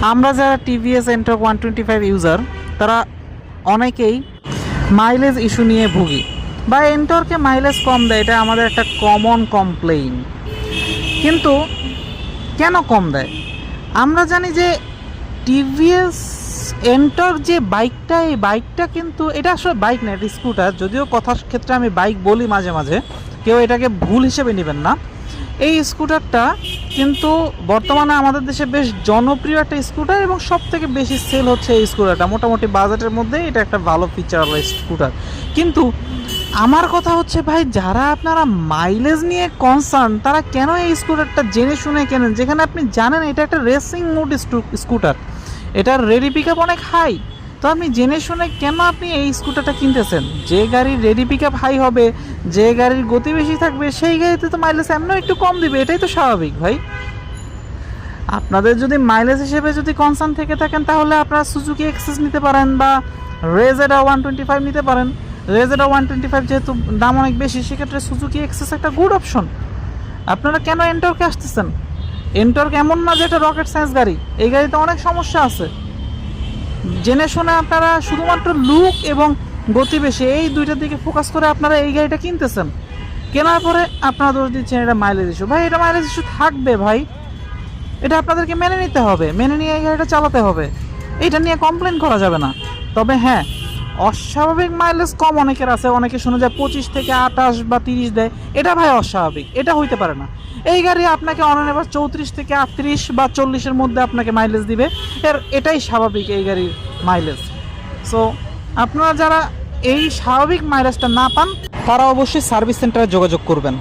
আমরা যারা TVS Ntorq 125 user তারা অনেকেই মাইলেজ ইস্যু নিয়ে ভুগি বা এন্টর্কে মাইলেজ কম দেয়, এটা আমাদের একটা কমন কমপ্লেইন। কিন্তু কেন কম দেয়? আমরা জানি যে টিভিএস এন্টর্ক যে বাইকটা, এই বাইকটা কিন্তু এটা আসলে বাইক না, এটা স্কুটার। যদিও কথার ক্ষেত্রে আমি বাইক বলি মাঝে মাঝে, কেউ এটাকে ভুল হিসেবে নেবেন না। এই স্কুটারটা কিন্তু বর্তমানে আমাদের দেশে বেশ জনপ্রিয় একটা স্কুটার এবং সব থেকে বেশি সেল হচ্ছে এই স্কুটারটা। মোটামুটি বাজেটের মধ্যে এটা একটা ভালো ফিচারওয়ালা স্কুটার। কিন্তু আমার কথা হচ্ছে ভাই, যারা আপনারা মাইলেজ নিয়ে কনসার্ন তারা কেন এই স্কুটারটা জেনে শুনে কেনেন, যেখানে আপনি জানেন এটা একটা রেসিং মোড স্কুটার, এটার রেডি পিক আপ অনেক হাই। তো আপনি জেনে শুনে কেন আপনি এই স্কুটারটা কিনতেছেন? যে গাড়ির রেডি পিক আপ হাই হবে, যে গাড়ির গতি বেশি থাকবে, সেই গাড়িতে তো মাইলেজ এমনও একটু কম দিবে, এটাই তো স্বাভাবিক ভাই। আপনাদের যদি মাইলেজ হিসেবে যদি কনসার্ন থেকে থাকেন তাহলে আপনারা সুজুকি এক্সেস নিতে পারেন বা রেজেডা 125 নিতে পারেন। রেজেডা 125 যেহেতু দাম অনেক বেশি, সেক্ষেত্রে সুজুকি এক্সেস একটা গুড অপশন। আপনারা কেন এন্টর্কে আসতেছেন? এন্টর্ক এমন না যে এটা রকেট সায়েন্স গাড়ি, এই গাড়িতে অনেক সমস্যা আছে। জেনে শুনে আপনারা শুধুমাত্র লুক এবং গতি বেশি, এই দুইটার দিকে ফোকাস করে আপনারা এই গাড়িটা কিনতেছেন। কেনার পরে আপনারা দোষ দিচ্ছেন এটা মাইলেজ ইস্যু। ভাই, এটা মাইলেজ ইস্যু থাকবে ভাই, এটা আপনাদেরকে মেনে নিতে হবে, মেনে নিয়ে এই গাড়িটা চালাতে হবে, এটা নিয়ে কমপ্লেন করা যাবে না। তবে হ্যাঁ, অস্বাভাবিক মাইলেজ কম অনেকের আছে, অনেকে শুনে যায় 25 থেকে 28 বা 30 দেয়, এটা ভাই অস্বাভাবিক, এটা হইতে পারে না। এই গাড়ি আপনাকে অন এভার 34 থেকে 38 বা 40-এর মধ্যে আপনাকে মাইলেজ দিবে, এটাই স্বাভাবিক এই গাড়ির মাইলেজ। সো আপনারা যারা এই স্বাভাবিক মাইলেজটা না পান তারা অবশ্যই সার্ভিস সেন্টারে যোগাযোগ করবেন।